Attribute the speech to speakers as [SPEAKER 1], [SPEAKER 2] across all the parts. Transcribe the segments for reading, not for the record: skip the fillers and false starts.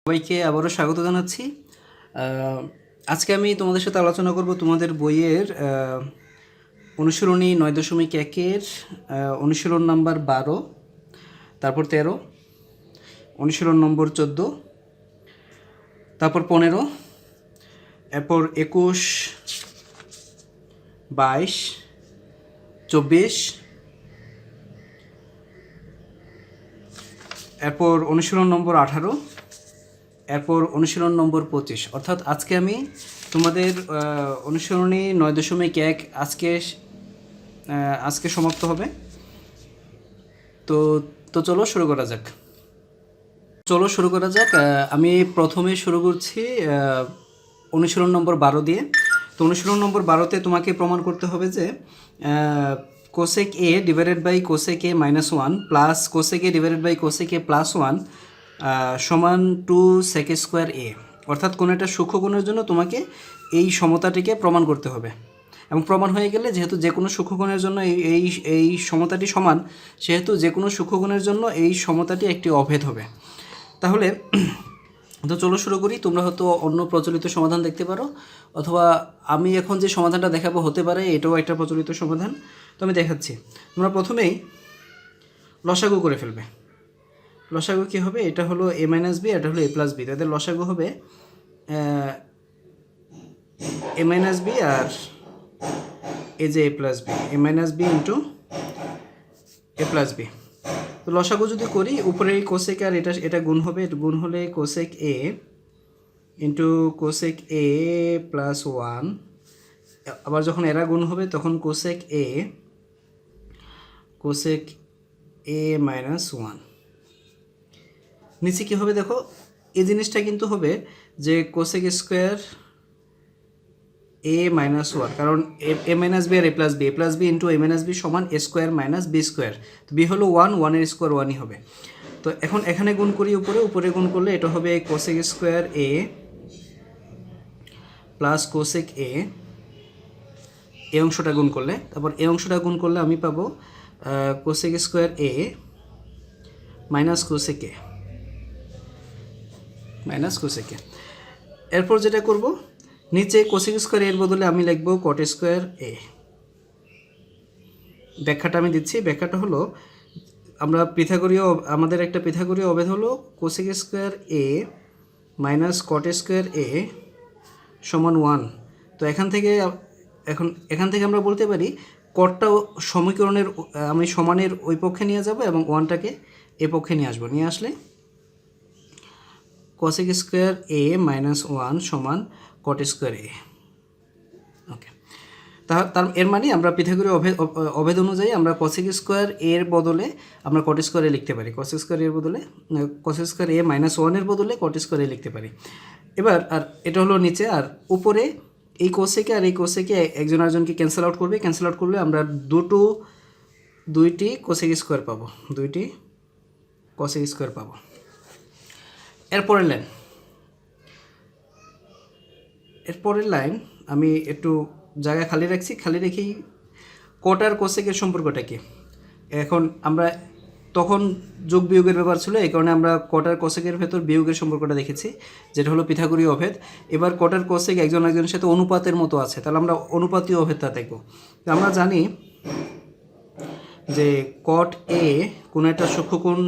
[SPEAKER 1] সবাইকে আবারও স্বাগত জানাচ্ছি। আজকে আমি তোমাদের সাথে আলোচনা করব তোমাদের বইয়ের অনুশীলনী 9.1-এর অনুশীলন নাম্বার 12, তারপর 13, অনুশীলন নম্বর 14, তারপর 15, এরপর 21, 22, 24, এরপর অনুশীলন নম্বর 18, এরপর অনুশীলন নম্বর 25। অর্থাৎ আজকে আমি তোমাদের অনুশীলনী 9.1 আজকে সমাপ্ত হবে। তো চলো শুরু করা যাক। আমি প্রথমে শুরু করছি অনুশীলন নম্বর 12 দিয়ে। তো অনুশীলন নম্বর 12তে তোমাকে প্রমাণ করতে হবে যে cosec A divided by cosec A -1 plus cosec A divided by cosec A +1 সমান 2 sec স্কোয়ার এ। অর্থাৎ কোনো একটা সূক্ষ্মকোণের জন্য তোমাকে এই সমতাটিকে প্রমাণ করতে হবে, এবং প্রমাণ হয়ে গেলে যেহেতু যে কোনো সূক্ষ্মকোণের জন্য এই সমতাটি সমান, সেহেতু যে কোনো সূক্ষ্মকোণের জন্য এই সমতাটি একটি অভেদ হবে। তাহলে তো চলো শুরু করি। তোমরা হয়তো অন্য প্রচলিত সমাধান দেখতে পারো, অথবা আমি এখন যে সমাধানটা দেখাবো হতে পারে এটাও একটা প্রচলিত সমাধান। তো আমি দেখাচ্ছি। তোমরা প্রথমেই লসাগু করে ফেলবে। লসাগু কী হবে? এটা হলো a - b, এটা হলো a + b। তাদের লসাগু হবে a - b আর এই যে a + b, a - b into a + b। তো লসাগু যদি করি, উপরে এই কোসেক আর এটা গুণ হবে, গুণ হলে cosec a into cosec a +1, আবার যখন এরা গুণ হবে তখন কোসেক a -1। নিচে কী হবে দেখো, এই জিনিসটা কিন্তু হবে যে কোসেক স্কোয়ার a -1, কারণ a - b আর a + b into a - b সমান a square minus b square. তো b হলো 1, 1-এর স্কোয়ার 1ই হবে। তো এখন এখানে গুণ করি, উপরে গুণ করলে এটা হবে cosec square a plus cosec a, এই অংশটা গুণ করলে, তারপর এই অংশটা গুণ করলে আমি পাবো cosec square a minus cosec a এরপর যেটা করব, নিচে কোসেক স্কোয়ার এর বদলে আমি লিখব কট স্কোয়ার a। ব্যাখ্যাটা আমি দিচ্ছি। ব্যাখ্যাটা হলো, আমাদের একটা পিথাগোরীয় অভেদ হলো cosec square a minus cot square a সমান 1। তো এখান থেকে আমরা বলতে পারি কটটা সমীকরণের আমি সমানের ওই পক্ষে নিয়ে যাব এবং 1টাকে এ পক্ষে নিয়ে আসবো। নিয়ে আসলে কোসেক স্কোয়ার a -1 সমান কট স্কোয়ার a। ওকে, তার এর মানে আমরা পিথাগোরীয় অভেদ অনুযায়ী আমরা কোসেক স্কোয়ার এর বদলে আমরা কট স্কোয়ার a লিখতে পারি। কোসেক স্কোয়ার a -1 এর বদলে কট স্কোয়ার a লিখতে পারি। এবার আর এটা হলো নিচে, আর উপরে এই কোসেকে আর এই কোসেকে একজন আরেকজনকে ক্যান্সেল আউট করলে আমরা দুইটি কোসেক স্কোয়ার পাবো। এরপরের লাইন আমি একটু জায়গা খালি রাখছি, খালি রেখেই কট আর কোসেকের সম্পর্কটা কি। এখন আমরা তখন যোগ বিয়োগের ব্যাপার ছিল, এই কারণে আমরা কট আর কোসেকের ভেতর বিয়োগের সম্পর্কটা দেখেছি, যেটা হলো পিথাগোরীয় অভেদ। এবার কট আর কোসেক একজন একজনের সাথে অনুপাতের মতো আছে, তাহলে আমরা অনুপাতীয় অভেদটা দেখব। আমরা জানি যে কট এ কোনো একটা সূক্ষ্মকোণ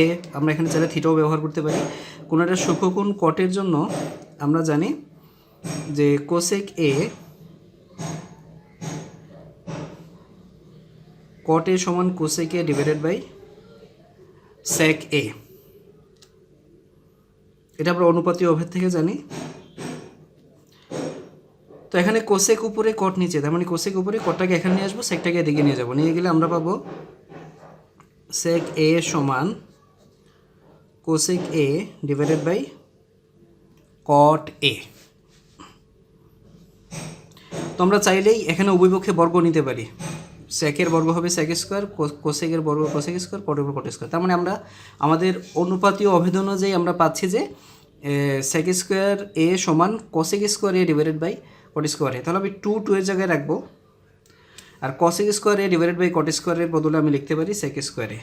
[SPEAKER 1] এ, আমরা এখানে চাইলে থিটাও ব্যবহার করতে পারি। কোনো একটা সূক্ষ্মকোণ কটের জন্য আমরা জানি যে কোসেক এ কট এ সমান cosec A divided by sec A. এটা আমরা অনুপাতীয় অভেদ থেকে জানি। তো এখানে কোসেক উপরে কট নিচে, তার মানে কোসেক উপরে কটটাকে এখানে নিয়ে আসবো, সেকটাকে এদিকে নিয়ে যাবো। নিয়ে গেলে আমরা পাবো সেক এ সমান cosec A divided by cot A. তো আমরা চাইলেই এখানে উভয় পক্ষে বর্গ নিতে পারি। সেকের বর্গ হবে সেক স্কোয়ার, কোসেকের বর্গ কোসেক স্কোয়ার, কটের বর্গ কট স্কোয়ার। তার মানে আমরা আমাদের অনুপাতীয় অভেদ অনুযায়ী আমরা পাচ্ছি যে সেক স্কোয়ার এ সমান cosec square A divided by cot square A. তাহলে আমি 2 এর জায়গায় রাখবো, আর cosec square A divided by cot স্কোয়ারের বদলে আমি লিখতে পারি সেক স্কোয়ার এ।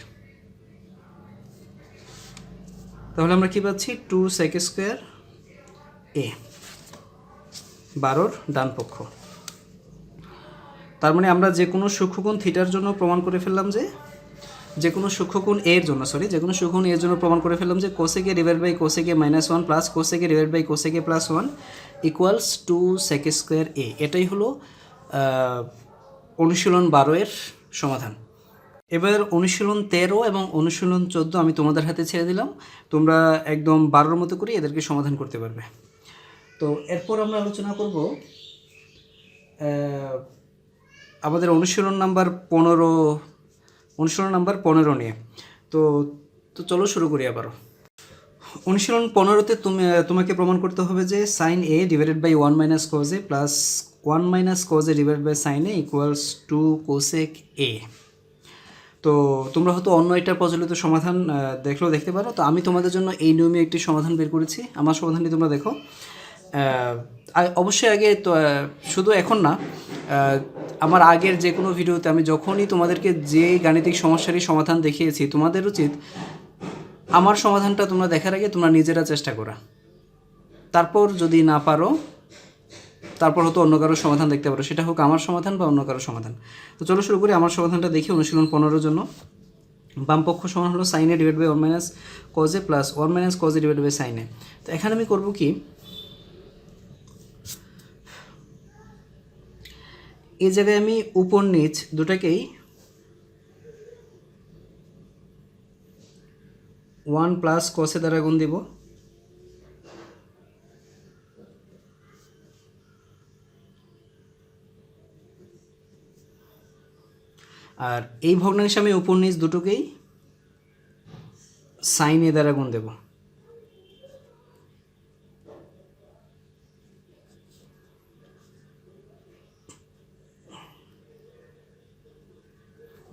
[SPEAKER 1] তাহলে আমরা কি পাচ্ছি 2sec² a 12 ডান পক্ষ। তার মানে আমরা যে কোনো সূক্ষ্মকোণ থিটার জন্য প্রমাণ করে ফেললাম যে কোনো সূক্ষ্মকোণ এর জন্য যে কোনো সূক্ষ্মকোণ এর জন্য প্রমাণ করে ফেললাম যে cosec a divide by cosec a -1 plus cosec a divide by cosec a + 1 equals 2sec² a। এটাই হলো অনুশীলন 12 এর সমাধান। এবার অনুশীলন 13 এবং অনুশীলন 14 আমি তোমাদের হাতে ছেড়ে দিলাম, তোমরা একদম 12-র মতো করে এদেরকে সমাধান করতে পারবে। তো এরপর আমরা আলোচনা করব আমাদের অনুশীলন নাম্বার 15 নিয়ে। তো চলো শুরু করি আবারও। অনুশীলন 15-তে তোমাকে প্রমাণ করতে হবে যে sin a divided by 1 - cos a plus 1 - cos a divided by sin a equals 2 cosec a। তো তোমরা হয়তো অন্য একটা প্রচলিত সমাধান দেখতে পারো। তো আমি তোমাদের জন্য এই নিয়মে একটি সমাধান বের করেছি। আমার সমাধানটি তোমরা দেখো। অবশ্যই আগে তো শুধু এখন না, আমার আগের যে কোনো ভিডিওতে আমি যখনই তোমাদেরকে যে গাণিতিক সমস্যারই সমাধান দেখিয়েছি, তোমাদের উচিত আমার সমাধানটা তোমরা দেখার আগে তোমরা নিজেরা চেষ্টা করা। তারপর যদি না পারো, তারপর হয়তো অন্য কারোর সমাধান দেখতে পারো, সেটা হোক আমার সমাধান বা অন্য কারোর সমাধান। তো চলো শুরু করি। আমার সমাধানটা দেখি অনুশীলন 15-র জন্য। বাম পক্ষ সমান হলো sin a divide by 1 - cos a plus 1 - cos a divide by sin a। তো এখানে আমি করব কি, এই জায়গায় আমি উপর নিচ দুটাকেই 1 + cos a দ্বারা গুণ দেব। আর এই ভগ্নাংশে আমি উপর নিচ দুটোকেই sin a দ্বারা গুণ দেব।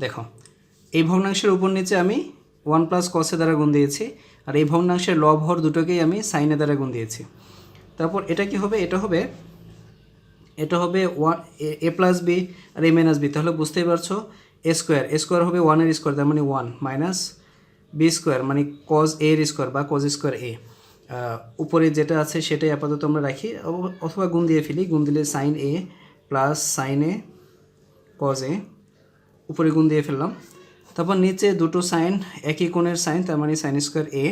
[SPEAKER 1] দেখো, এই ভগ্নাংশের উপর নিচে আমি 1 + cos a দ্বারা গুণ দিয়েছি, আর এই ভগ্নাংশের লব হর দুটোকেই আমি sin a দ্বারা গুণ দিয়েছি। তারপর এটা কি হবে, এটা হবে 1 a + b আর a - b। তাহলে বুঝতেই পারছো a² হবে 1 এর স্কোয়ার, তার মানে 1 মাইনাস b² মানে cos a এর স্কোয়ার বা cos² a। উপরে যেটা আছে সেটাই আপাতত আমরা রাখি, অথবা গুণ দিয়ে ফেলি। গুণ দিলে sin a plus sin a cos a, উপরে গুণ দিয়ে ফেললাম। তারপর নিচে দুটো সাইন একই কোণের সাইন, তার মানে sin² a,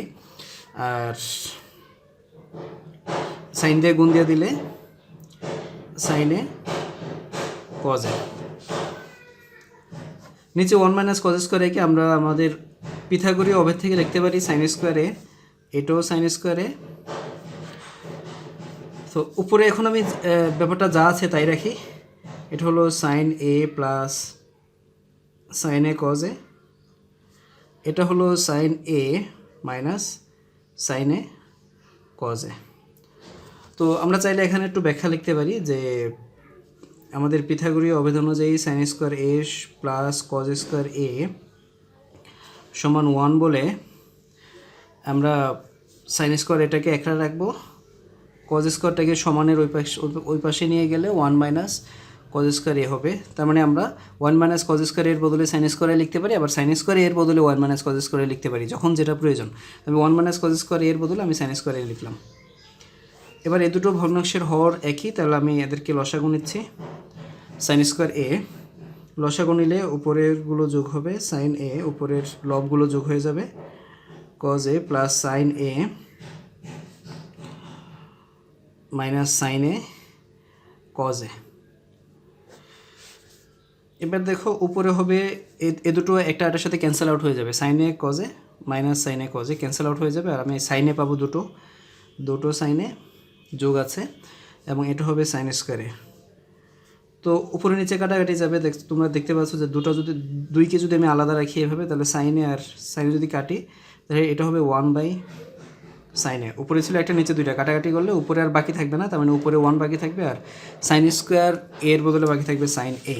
[SPEAKER 1] আর সাইন দিয়ে গুণ দিয়ে দিলে sin a cos a। নিচে 1 - cos² a কে আমরা আমাদের পিথাগোরীয় অভেদ থেকে লিখতে পারি sin² a, এটাও sin² a। তো উপরে এখন আমি ব্যাপারটা যা আছে তাই রাখি। এটা হলো sin a plus sin a cos a, এটা হলো sin a minus sin a cos a। তো আমরা চাইলে এখানে একটু ব্যাখ্যা লিখতে পারি যে আমাদের পিথাগোরীয় অভেদ অনুযায়ী sin² a plus cos² a সমান 1 বলে আমরা sin² এটাকে একরা রাখবো, cos²টাকে সমানের ওই পাশে নিয়ে গেলে 1 - cos² a হবে। তার মানে আমরা 1 - cos² এর বদলে sin² a লিখতে পারি, আবার sin² এর বদলে 1 - cos² a লিখতে পারি যখন যেটা প্রয়োজন। আমি 1 - cos² এর বদলে আমি sin² a লিখলাম। এবার এই দুটো ভগ্নাংশের হর একই, তাহলে আমি এদেরকে লসাগু নিচ্ছি। sin² a লসাগু নিলে উপরেরগুলো যোগ হবে sin a, উপরের লবগুলো যোগ হয়ে যাবে cos a plus sin a minus sin a cos a। এবার দেখো উপরে হবে এ দুটো একটা এটার সাথে ক্যান্সেল আউট হয়ে যাবে, sin a cos a minus sin a cos a cancel out হয়ে যাবে, আর আমি sin a পাবো দুটো sin a যোগ আছে, এবং এটা হবে sin² a। তো উপরে নিচে কাটাকাটি যাবে, তোমরা দেখতে পাচ্ছ যে দুইকে যদি আমি আলাদা রাখি এভাবে, তাহলে sin a R sin a যদি কাটি তাহলে এটা হবে 1/sin a। উপরে ছিল একটা, নিচে দুইটা, কাটাকাটি করলে উপরে আর বাকি থাকবে না, তার মানে উপরে 1 বাকি থাকবে, আর sin² এর বদলে বাকি থাকবে sin a।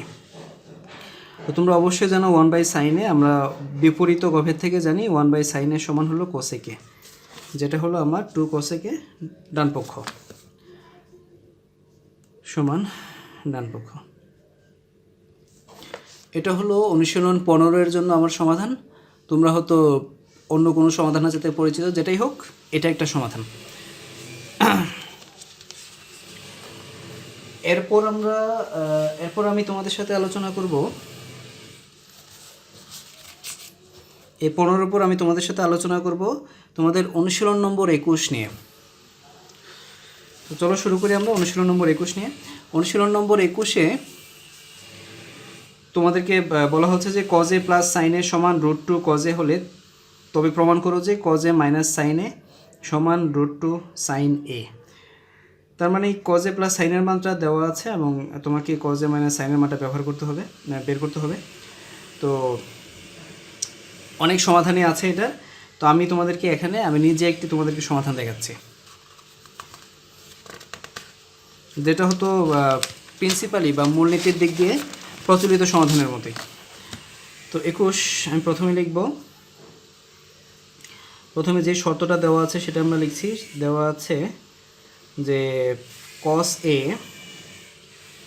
[SPEAKER 1] তো তোমরা অবশ্যই জানো 1/sin a আমরা বিপরীত অভেদ থেকে জানি 1/sin a সমান হলো cosec a, যেটা হলো আমার 2 cosec a ডান পক্ষ সমান ডান পক্ষ। এটা হলো অনুশীলন 15 এর জন্য আমার সমাধান। তোমরা হয়তো অন্য কোনো সমাধানের সাথে পরিচিত, যেটাই হোক এটা একটা সমাধান। এরপর আমি তোমাদের সাথে আলোচনা করব এই 15 উপর আমি তোমাদের সাথে আলোচনা করব তোমাদের অনুশীলন নম্বর 21 নিয়ে। তো চলো শুরু করি আমরা অনুশীলন নম্বর 21 নিয়ে। অনুশীলন নম্বর 21-এ তোমাদেরকে বলা হচ্ছে যে cos a plus sin a সমান √2 cos a হলে তবে প্রমাণ করো যে cos a minus sin a সমান √2 sin a। তার মানে cos a প্লাস sin এর মানটা দেওয়া আছে এবং তোমাকে cos a মাইনাস sin এর মানটা ব্যবহার করতে হবে, বের করতে হবে। তো অনেক সমাধানই আছে এটা। তো আমি তোমাদেরকে এখানে আমি নিজে একটি তোমাদেরকে সমাধান দেখাচ্ছি, যেটা হতো প্রিন্সিপালি বা মূলনীতির দিক দিয়ে প্রচলিত সমাধানের মতোই। তো 21 আমি প্রথমে লিখব। প্রথমে যে শর্তটা দেওয়া আছে সেটা আমরা লিখছি। দেওয়া আছে যে cos a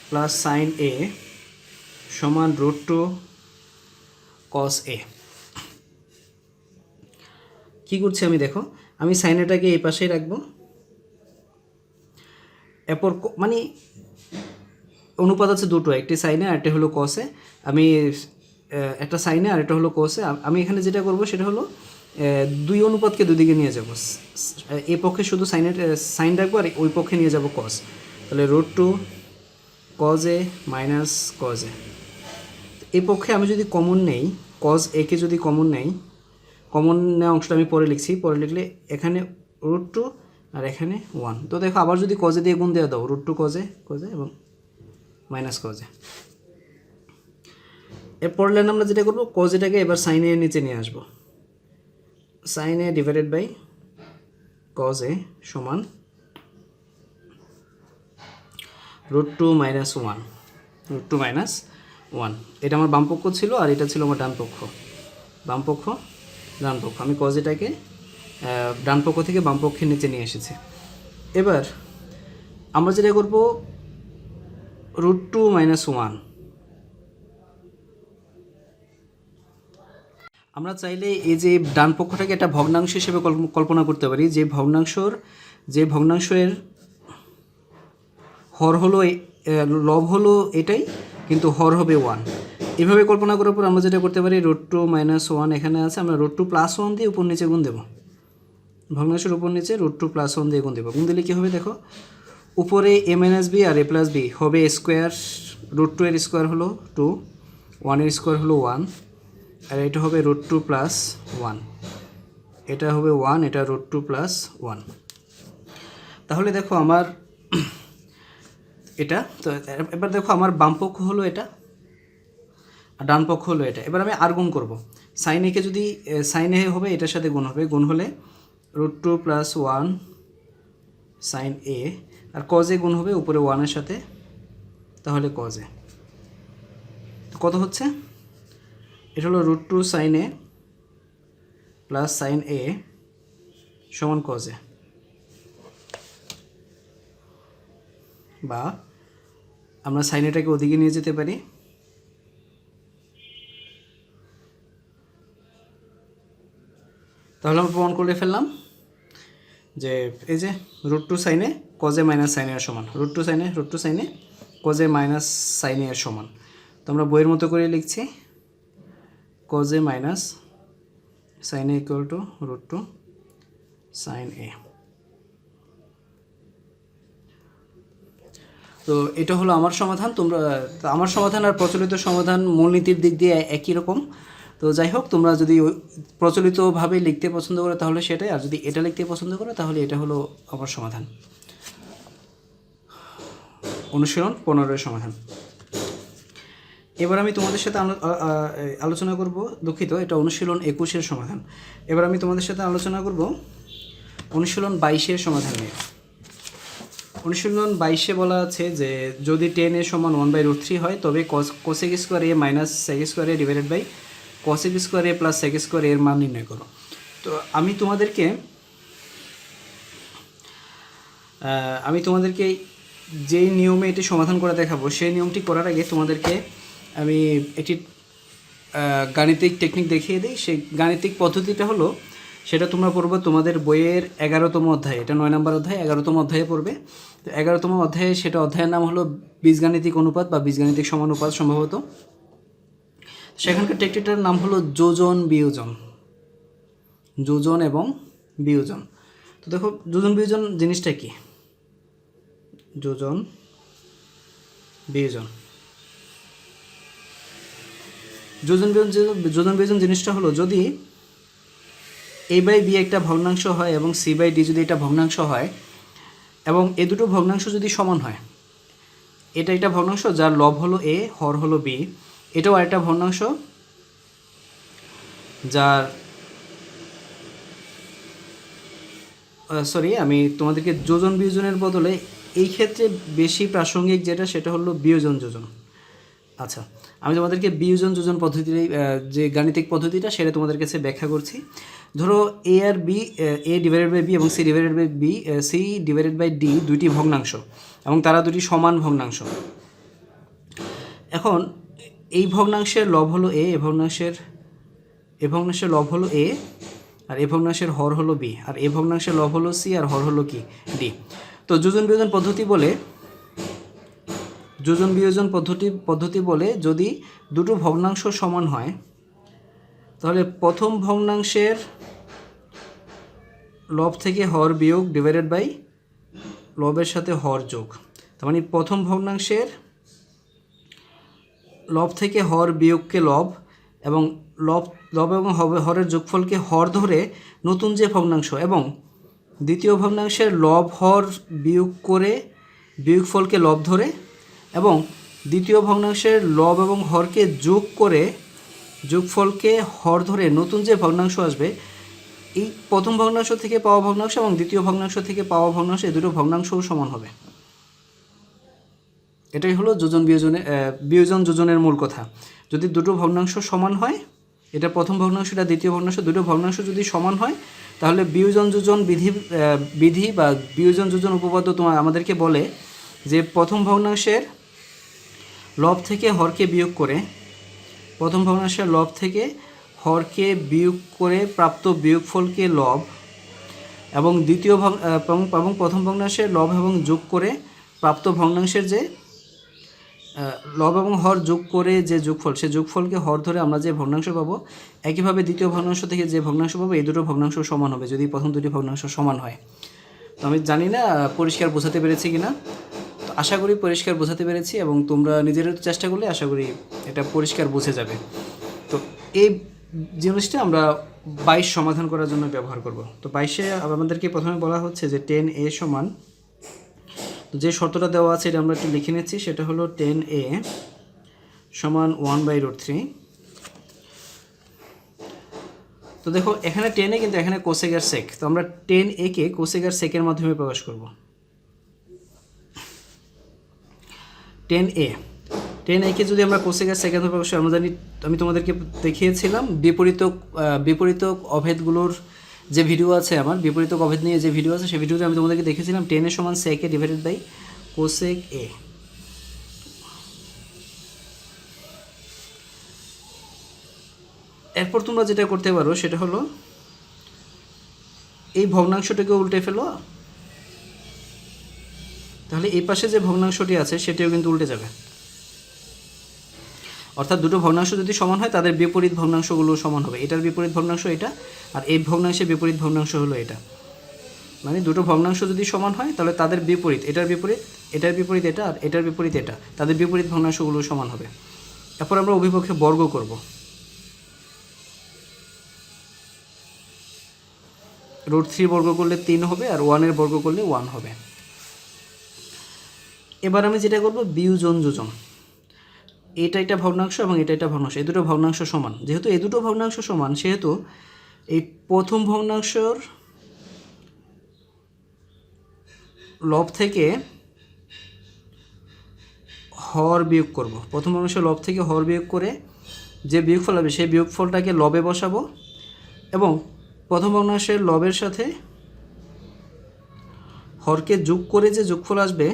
[SPEAKER 1] plus sin a সমান √2 cos a। কী করছি আমি দেখো, আমি sin এটাকে এই পাশেই রাখবো। এরপর মানে অনুপাত আছে দুটো, একটি সাইনে আর একটা হলো কসে। আমি একটা সাইনে আর একটা হলো কসে। আমি এখানে যেটা করব সেটা হলো 2 অনুপাতকে দুদিকে নিয়ে যাব। এই পক্ষে শুধু সাইন রাখবো আর ওই পক্ষে নিয়ে যাব কস। তাহলে √2 cos a minus cos a। এই পক্ষে আমি যদি কমন নেই, cos a কে যদি কমন নেই, কমন নেওয়া অংশটা আমি পরে লিখছি। পরে লিখলে এখানে √2 আর এখানে 1। তো দেখো আবার যদি cos a দিয়ে গুণ দেওয়া দাও, √2 cos a এবং মাইনাস cos a। এরপর লাইন আমরা যেটা করবো, cos এটাকে এবার sin a এর নিচে নিয়ে আসবো। sin a divided by cos a সমান √2 মাইনাস 1। √2 মাইনাস 1 এটা আমার বাম পক্ষ ছিল আর এটা ছিল আমার ডান পক্ষ। বাম পক্ষ ডান পক্ষ, আমি cos এটাকে ডান পক্ষ থেকে বাম পক্ষের নিচে নিয়ে এসেছি। এবার আমরা যেটা করব √2 মাইনাস 1। আমরা চাইলে এই যে ডান পক্ষটাকে একটা ভগ্নাংশ হিসেবে কল্পনা করতে পারি, যে ভগ্নাংশের হর হলো লব হলো এটাই, কিন্তু হর হবে 1। এভাবে কল্পনা করার পর আমরা যেটা করতে পারি, √2 মাইনাস 1 এখানে আছে, আমরা √2 প্লাস 1 দিয়ে উপর নিচে গুণ দেবো। ভগ্নাংশের উপর নিচে √2 প্লাস 1 দিয়ে গুণ দেবো। গুণ দিলে কী হবে দেখো, উপরে a মাইনাস বি আর a প্লাস বি হবে স্কোয়ার। √2 এর স্কোয়ার হলো 2, 1 এর স্কোয়ার হলো 1, আর এটা হবে √2 প্লাস 1। এটা হবে 1, এটা √2 প্লাস 1। তাহলে দেখো আমার এটা তো। এবার দেখো আমার বাম পক্ষ হলো এটা আর ডান পক্ষ হলো এটা। এবার আমি আর গুণ করবো। সাইন একে যদি সাইন এ হবে এটার সাথে গুণ হবে, গুণ হলে √2 প্লাস 1 সাইন এ, আর cos এ গুণ হবে উপরে 1 এর সাথে, তাহলে cos এ কত হচ্ছে, এটা হলো √2 সাইন এ প্লাস সাইন এ সমান cos এ, বা আমরা সাইন এটাকে ওদিকে নিয়ে যেতে পারি। তাহলে আমরা প্রমাণ করে ফেললাম যে এই যে √2 সাইন এ cos এ মাইনাস সাইন এর সমান, √2 সাইন এ cos এ মাইনাস সাইন এর সমান। তো আমরা বইয়ের মতো করে লিখছি cos a minus sin a equal two √2 sin a। তো এটা হলো আমার সমাধান। আমার সমাধান আর প্রচলিত সমাধান মূলনীতির দিক দিয়ে একই রকম। তো যাই হোক, তোমরা যদি প্রচলিতভাবে লিখতে পছন্দ করো তাহলে সেটাই, আর যদি এটা লিখতে পছন্দ করো তাহলে এটা হলো আমার সমাধান। অনুশীলন 15 সমাধান। এবার আমি তোমাদের সাথে আলোচনা করব, দুঃখিত, এটা অনুশীলন 21 সমাধান। এবার আমি তোমাদের সাথে আলোচনা করব অনুশীলন 22 সমাধান নিয়ে। অনুশীলন 22 বলা আছে যে যদি 10 a সমান 1/√3 হয় তবে cosec square a minus sec square a divided by cosec square a plus sec square a এর মান নির্ণয় করো। তো আমি তোমাদেরকে যেই নিয়মে এটি সমাধান করে দেখাবো সেই নিয়মটি করার আগে তোমাদেরকে আমি একটি গাণিতিক টেকনিক দেখিয়ে দিই। সেই গাণিতিক পদ্ধতিটা হলো সেটা তোমরা পড়বে তোমাদের বইয়ের 11তম অধ্যায়ে, এটা 9 নম্বর অধ্যায়, 11তম অধ্যায়ে পড়বে। তো 11তম অধ্যায়ে সেটা অধ্যায়ের নাম হলো বীজগাণিতিক অনুপাত বা বীজগাণিতিক সমানুপাত সম্ভবত। সেখানকার টেকটিকটার নাম হলো যোজন বিয়োজন, যোজন এবং বিয়োজন। তো দেখো যোজন বিয়োজন জিনিসটা কি, যোজন বিয়োজন, যোজন বিয়োজন জিনিসটা হলো যদি a/b একটা ভগ্নাংশ হয় এবং c/d যদি এটা ভগ্নাংশ হয় এবং এ দুটো ভগ্নাংশ যদি সমান হয়, এটা একটা ভগ্নাংশ যার লব হলো a, হর হলো b, এটাও আরেকটা ভগ্নাংশ যার আমি তোমাদেরকে যোজন বিয়োজনের বদলে এই ক্ষেত্রে বেশি প্রাসঙ্গিক যেটা সেটা হলো বিয়োজন যোজন। আচ্ছা, আমি তোমাদেরকে বিয়োজন যোজন পদ্ধতির যে গাণিতিক পদ্ধতিটা সেটা তোমাদের কাছে ব্যাখ্যা করছি। ধরো এ আর B, A divided by B এবং C divided by B, C divided by D দুইটি ভগ্নাংশ এবং তারা দুটি সমান ভগ্নাংশ। এখন এই ভগ্নাংশের লব হলো এ, এ ভগ্নাংশের লব হলো এ, আর এ ভগ্নাংশের হর হলো বি, আর এ ভগ্নাংশের লব হলো সি, আর হর হলো কি ডি। তো যোজন বিয়োজন পদ্ধতি বলে যদি দুটো ভগ্নাংশ সমান হয় তাহলে প্রথম ভগ্নাংশের লব থেকে হর বিয়োগ ডিভাইডেড বাই লবের সাথে হর যোগ, তার মানে প্রথম ভগ্নাংশের লব থেকে হর বিয়োগকে লব এবং লব এবং হরের যোগফলকে হর ধরে নতুন যে ভগ্নাংশ, এবং দ্বিতীয় ভগ্নাংশের লব হর বিয়োগ করে বিয়োগফলকে লব ধরে, এবং দ্বিতীয় ভগ্নাংশের লব এবং হরকে যোগ করে যোগফলকে হর ধরে নতুন যে ভগ্নাংশ আসবে, এই প্রথম ভগ্নাংশ থেকে পাওয়া ভগ্নাংশ এবং দ্বিতীয় ভগ্নাংশ থেকে পাওয়া ভগ্নাংশ এই দুটো ভগ্নাংশও সমান হবে। এটাই হলো বিয়োজন যোজনের মূল কথা। যদি দুটো ভগ্নাংশ সমান হয়, এটা প্রথম ভগ্নাংশ, এটা দ্বিতীয় ভগ্নাংশ, দুটো ভগ্নাংশ যদি সমান হয় তাহলে বিয়োজন যোজন বিধি বা বিয়োজন যোজন উপপাদ্য আমাদেরকে বলে যে প্রথম ভগ্নাংশের লব থেকে হরকে বিয়োগ করে, প্রথম ভগ্নাংশের লব থেকে হরকে বিয়োগ করে প্রাপ্ত বিয়োগফলকে লব, এবং এবং প্রথম ভগ্নাংশের লব এবং যোগ করে প্রাপ্ত ভগ্নাংশের যে লব এবং হর যোগ করে যে যোগফল, সে যোগফলকে হর ধরে আমরা যে ভগ্নাংশ পাবো, একইভাবে দ্বিতীয় ভগ্নাংশ থেকে যে ভগ্নাংশ পাবো এই দুটো ভগ্নাংশ সমান হবে যদি প্রথম দুটি ভগ্নাংশ সমান হয়। তো আমি জানি না পরিষ্কার বোঝাতে পেরেছি কিনা, তো আশা করি পরিষ্কার বোঝাতে পেরেছি এবং তোমরা নিজেরা চেষ্টা করলে আশা করি এটা পরিষ্কার বুঝে যাবে। তো এই জিনিসটা আমরা 22 সমাধান করার জন্য ব্যবহার করব। তো 22-এ আমাদেরকে প্রথমে বলা হচ্ছে যে 10a সমান, যে শর্তটা দেওয়া আছে এটা আমরা একটু লিখে নিচ্ছি, সেটা হলো 10a সমান 1/√3। তো দেখো এখানে 10a কিন্তু এখানে কোসেক আর সেক, তো আমরা 10a কে কোসেক আর সেকের মাধ্যমে প্রকাশ করব। 10a কে যদি আমরা কোসেক আর সেকের মাধ্যমে প্রকাশ করি, আমরা জানি, আমি তোমাদেরকে দেখিয়েছিলাম বিপরীত অভেদগুলোর যে ভিডিও আছে, আমার বিপরীত অভেদ নিয়ে যে ভিডিও আছে সেই ভিডিওতে আমি তোমাদেরকে দেখেছিলাম 10a সমান sec a divided by cosec a। এরপর তোমরা যেটা করতে পারো সেটা হলো এই ভগ্নাংশটাকে উল্টে ফেলো, তাহলে এই পাশে যে ভগ্নাংশটি আছে সেটিও কিন্তু উল্টে যাবে। অর্থাৎ দুটো ভগ্নাংশ যদি সমান হয় তাদের বিপরীত ভগ্নাংশগুলো সমান হবে। এটার বিপরীত ভগ্নাংশ এটা, আর এই ভগ্নাংশের বিপরীত ভগ্নাংশ হলো এটা। মানে দুটো ভগ্নাংশ যদি সমান হয় তাহলে তাদের বিপরীত, এটার বিপরীত এটা, আর এটার বিপরীত এটা, তাদের বিপরীত ভগ্নাংশগুলো সমান হবে। এরপর আমরা উভয়পক্ষে বর্গ করব। √3 বর্গ করলে 3 হবে, আর 1-এর বর্গ করলে 1 হবে। এবার আমি যেটা করব বিয়োজন যোজন, এটা ভগ্নাংশ এবং এটা ভগ্নাংশ, এই দুটো ভগ্নাংশ সমান। যেহেতু এই দুটো ভগ্নাংশ সমান সেহেতু এই প্রথম ভগ্নাংশের লব থেকে হর বিয়োগ করব। প্রথম ভগ্নাংশের লব থেকে হর বিয়োগ করে যে বিয়োগফল হবে সেই বিয়োগফলটাকে লবে বসাবো, এবং প্রথম ভগ্নাংশের লবের সাথে হরকে যোগ করে যে যোগফল আসবে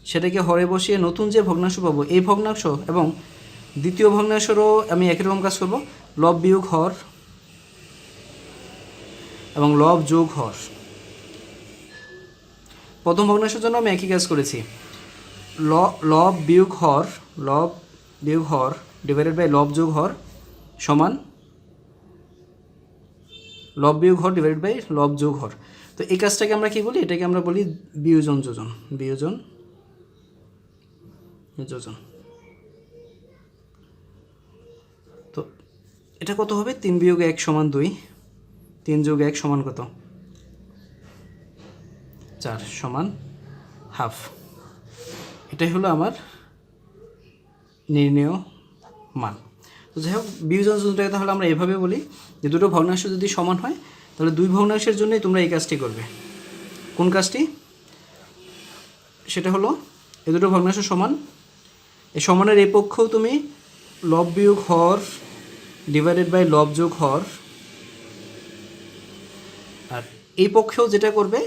[SPEAKER 1] সেটাকে হরে বসিয়ে নতুন যে ভগ্নাংশ পাবো এই ভগ্নাংশ, এবং দ্বিতীয় ভগ্নাংশেরও আমি একই রকম কাজ করব, লব বিয়োগ হর এবং লব যোগ হর। প্রথম ভগ্নাংশের জন্য আমি একই কাজ করেছি, লব বিয়োগ হর, লব বিয়োগ হর ডিভাইডেড বাই লব যোগ হর সমান লব বিয়োগ হর ডিভাইডেড বাই লব যোগ হর। তো এই কাজটাকে আমরা কি বলি, এটাকে আমরা বলি বিয়োজন যোজন, বিয়োজন যোজন। তো এটা কত হবে, 3 বিয়োগ 1 সমান 2, 3 যোগ 1 সমান কত, 4 সমান হাফ। এটাই হলো আমার নির্ণেয় মান। তো যাই হোক, বিয়োজন যোজনটাকে তাহলে আমরা এভাবে বলি যে দুটো ভগ্নাংশ যদি সমান হয় তাহলে দুই ভগ্নাংশের জন্যই তোমরা এই কাজটি করবে। কোন কাজটি, সেটা হলো এই দুটো ভগ্নাংশ সমান, এই সমানের এই পক্ষেও তুমি লব বিয়োগ হর ডিভাইডেড বাই লব যোগ হর, আর এই পক্ষেও যেটা করবে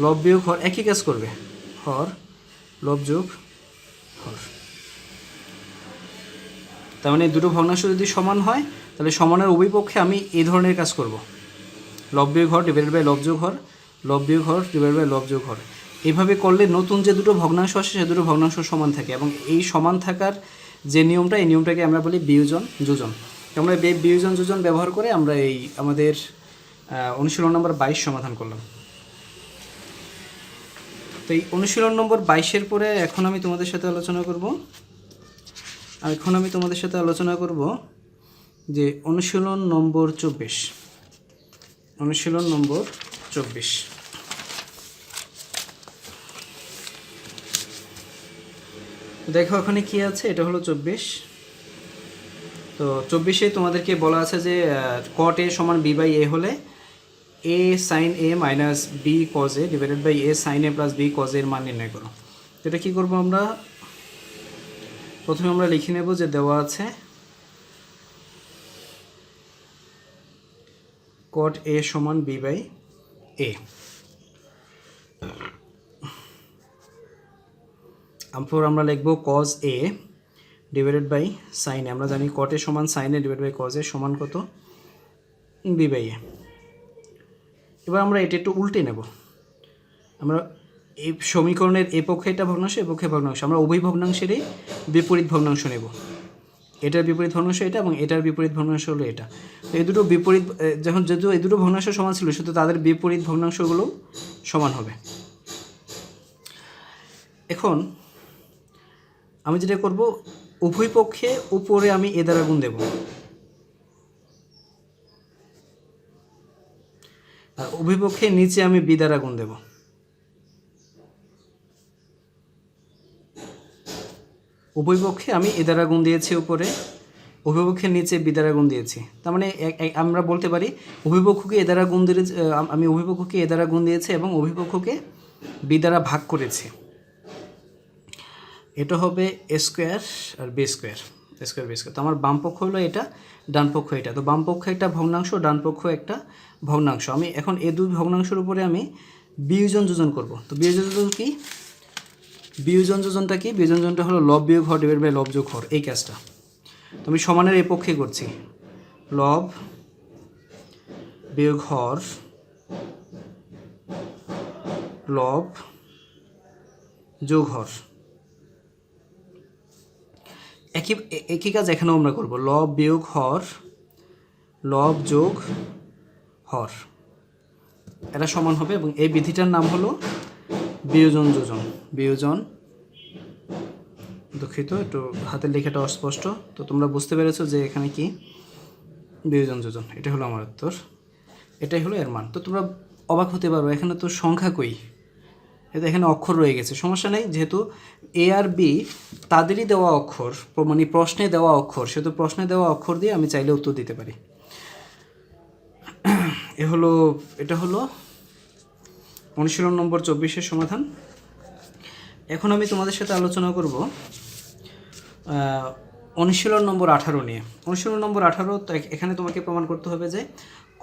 [SPEAKER 1] লব বিয়োগ হর, একই কাজ করবে, হর লব যোগ হর। তার মানে দুটো ভগ্নাংশ যদি সমান হয় তাহলে সমানের উভয় পক্ষে আমি এই ধরনের কাজ করব, লব বিয়োগ হর ডিভাইডেড বাই লব যোগ হর, লব বিয়োগ হর ডিভাইডেড বাই লব যোগ হর। এইভাবে করলে নতুন যে দুটো ভগ্নাংশ আসে সে দুটো ভগ্নাংশ সমান থাকে, এবং এই সমান থাকার যে নিয়মটা, এই নিয়মটাকে আমরা বলি বিয়োজন যোজন। আমরা বিয়োজন যোজন ব্যবহার করে আমরা এই আমাদের অনুশীলন নম্বর 22 সমাধান করলাম। তো এই অনুশীলন নম্বর 22-এর পরে এখন আমি তোমাদের সাথে আলোচনা করব, যে অনুশীলন নম্বর 24। অনুশীলন নম্বর 24 দেখো ওখানে কি আছে, এটা হলো 24। তো 24-এ তোমাদেরকে বলা আছে যে cot a সমান b বাই a হলে a sin a minus b cos a divided by a sin a plus b cos a এর মান নির্ণয় করো। তো এটা কী করবো আমরা, প্রথমে আমরা লিখে নেব যে দেওয়া আছে cot a সমান b বাই a, তারপর আমরা লিখব cos a divided by sin a। আমরা জানি cot a সমান sin a divide by cos a সমান কত, b বাই a। এবার আমরা এটা একটু উল্টে নেব, আমরা এই সমীকরণের এ পক্ষে এটা ভগ্নাংশ, এ পক্ষে ভগ্নাংশ, আমরা উভয় ভগ্নাংশেরই বিপরীত ভগ্নাংশ নেব। এটার বিপরীত ভগ্নাংশ এটা এবং এটার বিপরীত ভগ্নাংশ হলো এটা। তো এই দুটো বিপরীত, যখন যেহেতু এই দুটো ভগ্নাংশ সমান ছিল, শুধু তাদের বিপরীত ভগ্নাংশগুলো সমান হবে। এখন আমি যেটা করব, উভয় পক্ষে উপরে আমি এ দ্বারা গুণ দেব, আর উভয় পক্ষে নিচে আমি বি দ্বারা গুণ দেব। উভয় পক্ষে আমি এ দ্বারা গুণ দিয়েছি উপরে, উভয় পক্ষের নিচে বি দ্বারা গুণ দিয়েছি। তার মানে আমরা বলতে পারি উভয় পক্ষকে এ দ্বারা গুণ দিয়ে, আমি উভয় পক্ষকে এ দ্বারা গুণ দিয়েছি এবং উভয় পক্ষকে বি দ্বারা ভাগ করেছি। এটা হবে এ স্কোয়ার আর বি স্কোয়ার, এ স্কোয়ার বি স্কোয়ার। তো আমার বাম পক্ষ হলো এটা, ডান পক্ষ এটা। তো বাম পক্ষ একটা ভগ্নাংশ, ডান পক্ষ একটা ভগ্নাংশ। আমি এখন এই দুই ভগ্নাংশের উপরে আমি বিয়োজন যোজন করব। তো বিয়োজন যোজন কি, বিয়োজন যোজনটা কি, বিয়োজন যোজনটা হলো লব বিয়োগ হর ডিভাইড বাই লব যোগ হর, এই কাজটা। তো আমি সমানের এই পক্ষে করছি, লব বিয়োগ হর লব যোগ হর। একই কাজ এখানেও আমরা করব, লব বিয়োগ হর লব যোগ হর, এটা সমান হবে। এবং এই বিধিটার নাম হলো বিয়োজন যোজন। বিয়োজন, দুঃখিত একটু হাতের লেখাটা অস্পষ্ট, তো তোমরা বুঝতে পেরেছো যে এখানে কি বিয়োজন যোজন। এটা হলো আমার উত্তর, এটাই হলো এর মান। তো তোমরা অবাক হতে পারো, এখানে তো সংখ্যা কই, এটা এখানে অক্ষর রয়ে গেছে। সমস্যা নেই, যেহেতু এ আর বি তাদেরই দেওয়া অক্ষর, মানে প্রশ্নে দেওয়া অক্ষর, সেহেতু প্রশ্নে দেওয়া অক্ষর দিয়ে আমি চাইলে উত্তর দিতে পারি। এটা হলো অনুশীলন নম্বর 24-এর সমাধান। এখন আমি তোমাদের সাথে আলোচনা করব অনুশীলন নম্বর 18 নিয়ে। অনুশীলন নম্বর 18, তো এখানে তোমাকে প্রমাণ করতে হবে যে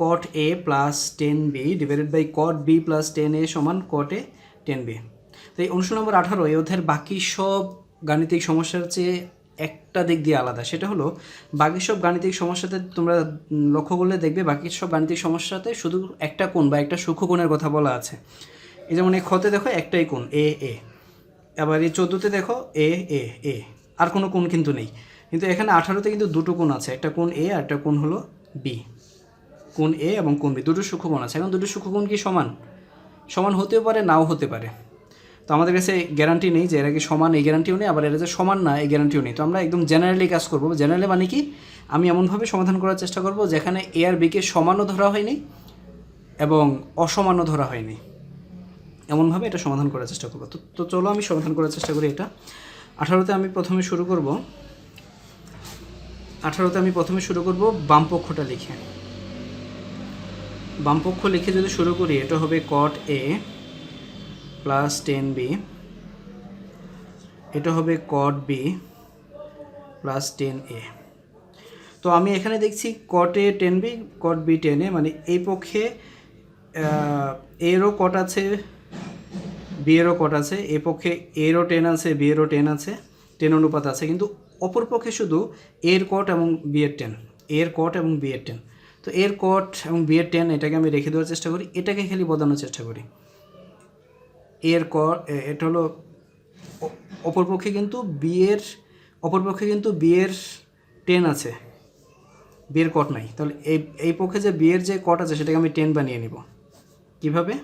[SPEAKER 1] cot a plus 10b divided by cot b plus 10a সমান cot a 10b। তো এই অনুশীলন নম্বর 18 এই অধ্যায়ের বাকি সব গাণিতিক সমস্যার চেয়ে একটা দিক দিয়ে আলাদা, সেটা হলো বাকি সব গাণিতিক সমস্যাতে তোমরা লক্ষ্য করলে দেখবে বাকি সব গাণিতিক সমস্যাতে শুধু একটা কোণ বা একটা সূক্ষ্মকোণের কথা বলা আছে। এই যেমন এই ক্ষতে দেখো একটাই কোণ এ এ, আবার এই 14তে দেখো এ এ এ, আর কোনো কোণ কিন্তু নেই। কিন্তু এখানে 18তে কিন্তু দুটো কোণ আছে, একটা কোণ এ আর একটা কোণ হলো বি। কোণ এ এবং কোণ বি দুটো সূক্ষ্মকোণ আছে। এখন দুটো সূক্ষ্মকোণ কি সমান? সমান হতেও পারে, নাও হতে পারে। তো আমাদের কাছে গ্যারান্টি নেই যে এরা কি সমান, এই গ্যারান্টিও নেই, আবার এরা যে সমান না এই গ্যারান্টিও নেই। তো আমরা একদম জেনারেলি কাজ করবো। জেনারেলি মানে কি, আমি এমনভাবে সমাধান করার চেষ্টা করব যেখানে এ আর বিকে সমানও ধরা হয়নি এবং অসমানও ধরা হয়নি, এমনভাবে এটা সমাধান করার চেষ্টা করবো। তো চলো আমি সমাধান করার চেষ্টা করি এটা। 18তে আমি প্রথমে শুরু করব বাম পক্ষটা লিখে। বামপক্ষ লিখে যদি শুরু করি, এটা হবে cot a প্লাস 10b, এটা হবে cot b প্লাস 10a। তো আমি এখানে দেখছি cot a 10b cot b 10a, মানে এই পক্ষে এরও cot আছে, বি এরও cot আছে, এই পক্ষে এরও 10 আছে, বি এরও 10 আছে, 10 অনুপাত আছে, কিন্তু অপর পক্ষে শুধু এর cot এবং বি এর 10, এর cot এবং বি এর 10। তো এর cot এবং বি এর 10 এটাকে আমি রেখে দেওয়ার চেষ্টা করি, এটাকে খালি বদলানোর চেষ্টা করি। এর cot, এটা হলো অপরপক্ষে কিন্তু বি এর 10 আছে, বি এর cot নাই। তাহলে এই পক্ষে যে বি এর যে cot আছে সেটাকে আমি 10 বানিয়ে নিব। কিভাবে?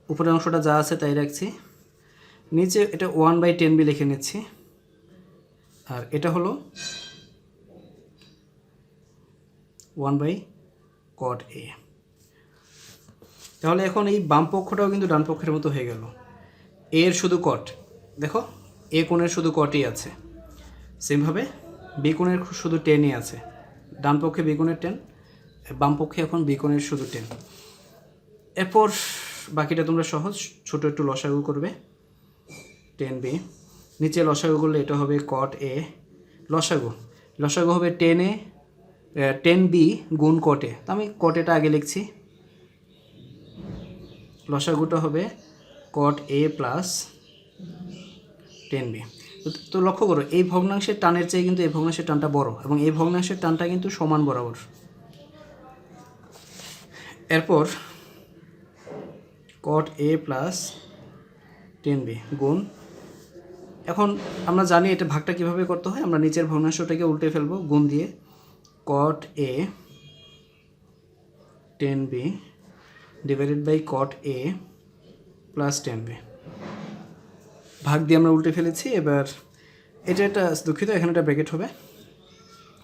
[SPEAKER 1] উপরের অংশটা যা আছে তাই রাখছি, নিচে এটা 1/10b লিখে নিচ্ছি, আর এটা হলো 1/cot a। তাহলে এখন এই বাম পক্ষটাও কিন্তু ডান পক্ষের মতো হয়ে গেল। এর শুধু cot, দেখো এ কোণের শুধু cotই আছে, সেমভাবে বি কোণের শুধু 10ই আছে। ডান পক্ষে বি কোণের 10, বাম পক্ষে এখন বি কোণের শুধু 10। এরপর বাকিটা তোমরা সহজ ছোট একটু লসাগু করবে। 10b নিচে লসাগু করলে এটা হবে cot a, লসাগু হবে 10b গুণ cot a। তো আমি cot a টা আগে লিখছি, লসাগুটা হবে cot a প্লাস 10b। তো লক্ষ্য করো এই ভগ্নাংশের টানের চেয়ে কিন্তু এই ভগ্নাংশের টানটা বড়, এবং এই ভগ্নাংশের টানটা কিন্তু সমান বরাবর। এরপর cot a প্লাস 10b গুণ, এখন আমরা জানি এটা ভাগটা কিভাবে করতে হয়, আমরা নিচের ভগ্নাংশটাকে উল্টে ফেলবো গুণ দিয়ে, cot a 10b divided by cot a plus 10b, ভাগ দিয়ে আমরা উল্টে ফেলেছি। এবার এটা দুঃখিত, এখানে একটা ব্র্যাকেট হবে।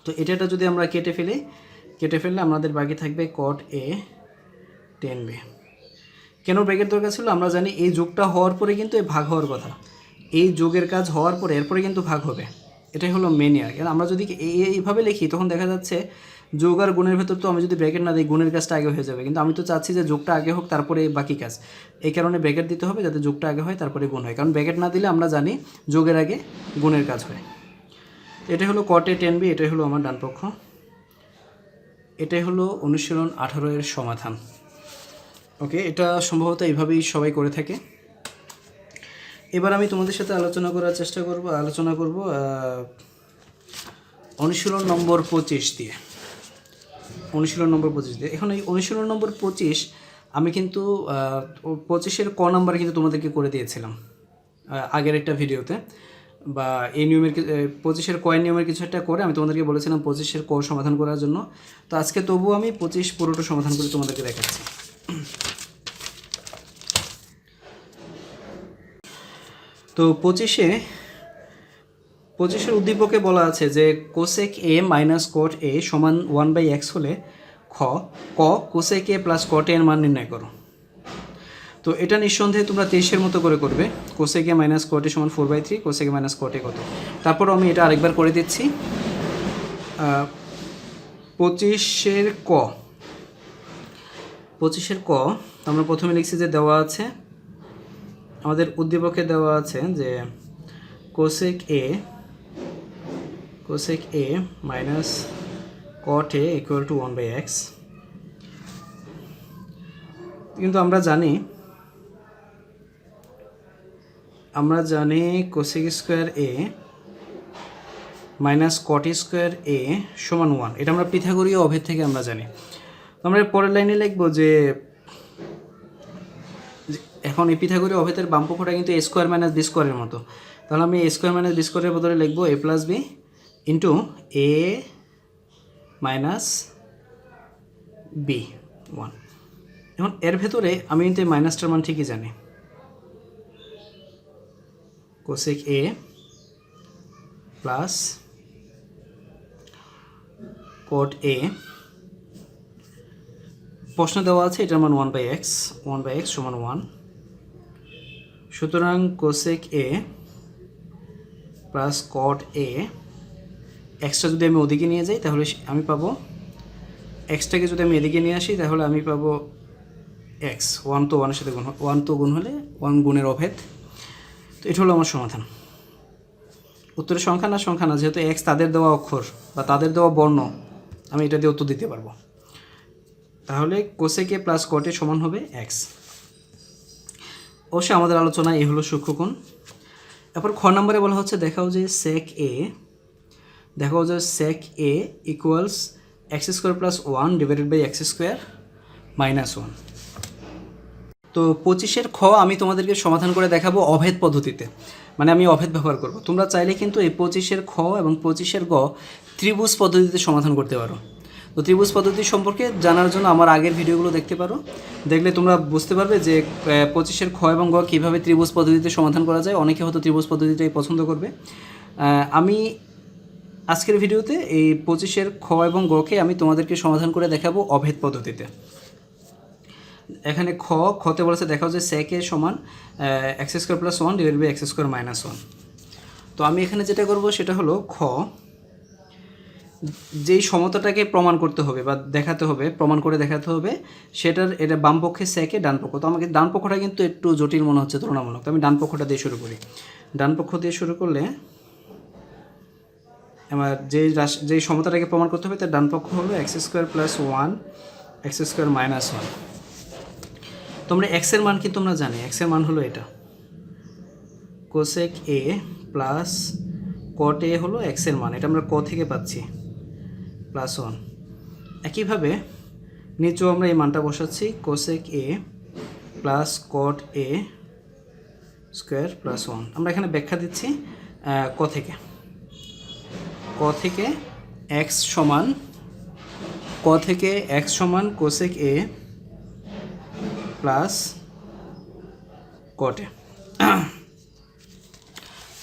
[SPEAKER 1] তো এটা যদি আমরা কেটে ফেললে আমাদের বাকি থাকবে cot a 10b। কেন ব্র্যাকেট দরকার ছিল? আমরা জানি এই যোগটা হওয়ার পরে কিন্তু এই ভাগ হওয়ার কথা, এই যোগের কাজ হওয়ার পরে এরপরে কিন্তু ভাগ হবে, এটাই হলো মেন ইয়ার। কারণ আমরা যদি এইভাবে লিখি তখন দেখা যাচ্ছে যোগ আর গুণের ভেতর তো আমি যদি ব্র্যাকেট না দিই গুণের কাজটা আগে হয়ে যাবে, কিন্তু আমি তো চাচ্ছি যে যোগটা আগে হোক তারপরে বাকি কাজ। এই কারণে ব্র্যাকেট দিতে হবে যাতে যোগটা আগে হয় তারপরে গুণ হয়, কারণ ব্র্যাকেট না দিলে আমরা জানি যোগের আগে গুণের কাজ হয়। এটাই হলো cot a 10b, এটাই হলো আমার ডান পক্ষ, এটাই হলো অনুশীলন 18 এর সমাধান। ওকে, এটা সম্ভবত এইভাবেই সবাই করে থাকে। এবার আমি তোমাদের সাথে আলোচনা করব অনুশীলন নম্বর 25 দিয়ে। এখন এই অনুশীলন নম্বর 25 আমি কিন্তু 25-এর ক নাম্বার কিন্তু তোমাদেরকে করে দিয়েছিলাম আগের একটা ভিডিওতে, বা এই নিয়মের 25-এর ক নিয়মের কিছু একটা করে আমি তোমাদেরকে বলেছিলাম 25-এর ক সমাধান করার জন্য। তো আজকে তবুও আমি 25 পুরোটা সমাধান করে তোমাদেরকে দেখাচ্ছি। তো 25-এর উদ্দীপকে বলা আছে যে cosec a minus cot a সমান 1/x হলে cosec a plus cot a এর মান নির্ণয় করো। তো এটা নিঃসন্দেহে তোমরা 23-এর মতো করে করবে। Cosec a minus cot a সমান 4/3, cosec a minus cot a কত? তারপর আমি এটা আরেকবার করে দিচ্ছি। 25-এর ক আমরা প্রথমে লিখছি যে দেওয়া আছে, আমাদের উদ্দীপকে দেওয়া আছে যে cosec a minus cot a equal to 1/x। কিন্তু আমরা জানি cosec square a minus cot square A সমান 1, এটা আমরা পিথাগোরীয় অভেদ থেকে আমরা জানি। আমরা পরের লাইনে লিখব যে এখন এই পিথাগোরীয় অভেদের বাম পক্ষটা কিন্তু এ স্কোয়ার মাইনাস বি স্কোয়ারের মতো, তাহলে আমি এ স্কোয়ার মাইনাস বি স্কোয়ারের বদলে লিখব এ প্লাস বি ইন্টু এ মাইনাস বি 1। এখন এর ভেতরে আমি কিন্তু এই মাইনাসটার মান ঠিকই জানি, কোসেক এ প্লাস কট এ, প্রশ্ন দেওয়া আছে এটার মান 1/x সমান 1, সুতরাং cosec A plus cot A, extra যদি আমি ওদিকে নিয়ে যাই তাহলে আমি পাবো, এক্সটাকে যদি আমি এদিকে নিয়ে আসি তাহলে আমি পাবো এক্স, 1 তো 1-এর সাথে গুণ, 1 তো গুণ হলে 1 গুণের অভেদ। তো এটা হলো আমার সমাধান। উত্তরের সংখ্যা না, যেহেতু এক্স তাদের দেওয়া অক্ষর বা তাদের দেওয়া বর্ণ, আমি এটা দিয়ে উত্তর দিতে পারবো। তাহলে cosec A plus cot A সমান হবে এক্স। অবশ্যই আমাদের আলোচনা এ হলো সূক্ষ্মকোণ। এরপর খ নম্বরে বলা হচ্ছে দেখাও যে sec A equals x square plus 1 divided by x square minus 1। তো 25-এর খ আমি তোমাদেরকে সমাধান করে দেখাবো অভেদ পদ্ধতিতে, মানে আমি অভেদ ব্যবহার করব। তোমরা চাইলে কিন্তু এই 25-এর খ এবং 25-এর গ ত্রিভুজ পদ্ধতিতে সমাধান করতে পারো। তো ত্রিভুজ পদ্ধতি সম্পর্কে জানার জন্য আমার আগের ভিডিওগুলো দেখতে পারো, দেখলে তোমরা বুঝতে পারবে যে 25-এর খ এবং গ কীভাবে ত্রিভুজ পদ্ধতিতে সমাধান করা যায়। অনেকে হয়তো ত্রিভুজ পদ্ধতিটাই পছন্দ করবে। আমি আজকের ভিডিওতে এই 25-এর খ এবং গকে আমি তোমাদেরকে সমাধান করে দেখাবো অভেদ পদ্ধতিতে। এখানে খতে বলেছে দেখাও যে সেক এ সমান x square plus 1 divide by x square minus 1। তো আমি এখানে যেটা করব সেটা হলো যেই সমতাটাকে প্রমাণ করতে হবে বা দেখাতে হবে, প্রমাণ করে দেখাতে হবে, এটা বাম পক্ষে সেকে ডান পক্ষ। তো আমাকে ডান পক্ষটা কিন্তু একটু জটিল মনে হচ্ছে তুলনামূলক, তো আমি ডান পক্ষটা দিয়ে শুরু করি। ডান পক্ষ দিয়ে শুরু করলে আমার যেই সমতাটাকে প্রমাণ করতে হবে তার ডান পক্ষ হলো x square plus 1 x square minus 1। তোমরা এক্সের মান কিন্তু আমরা জানি, এক্সের মান হলো এটা, কোসেক এ প্লাস কট এ হলো এক্সের মান, এটা আমরা ক থেকে পাচ্ছি প্লাস 1। একইভাবে নিচেও আমরা এই মানটা বসাচ্ছি, cosec A plus cot A square plus 1। আমরা এখানে ব্যাখ্যা দিচ্ছি ক থেকে এক্স সমান cosec A plus cot A,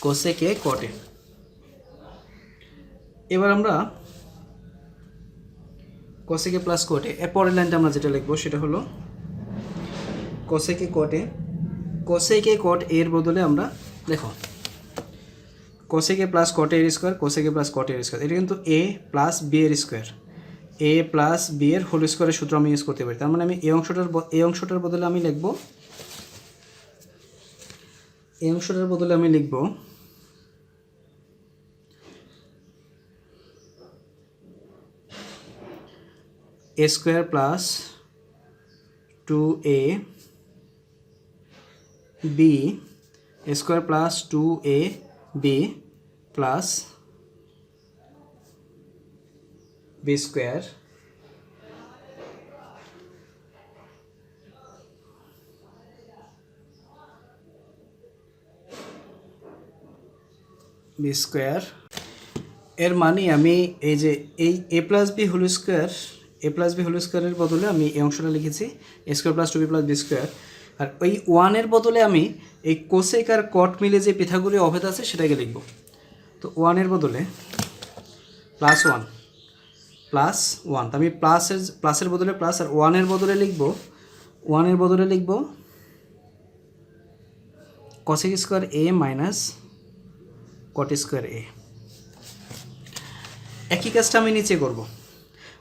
[SPEAKER 1] cosec A cot A. এবার আমরা cosec A plus cot A এর পরের লাইনটা আমরা যেটা লিখবো সেটা হলো কোসেক এ কট এর বদলে আমরা দেখো কোসেক এ প্লাস কট এর স্কোয়ার, কোসেক এ প্লাস কট এর স্কোয়ার, এটা কিন্তু এ প্লাস বি এর স্কোয়ার, এ প্লাস বি এর হোল স্কোয়ারের সূত্র আমি ইউজ করতে পারি। তার মানে আমি এই অংশটার বদলে আমি লিখব a square plus 2a b square plus 2a b plus b square এর মানে আমি এই যে এই এ প্লাস বি হোল স্কোয়ারের বদলে আমি এই অংশটা লিখেছি a square plus 2b plus b square, আর ওই 1-এর বদলে আমি এই কোসেক আর কট মিলে যে পিথাগোরীয় অভেদ আছে সেটাকে লিখব। তো 1-এর বদলে প্লাস 1 তো আমি প্লাসের বদলে প্লাস, আর 1-এর বদলে লিখব cosec square A minus cot square এ। একই কাজটা আমি নিচে করব,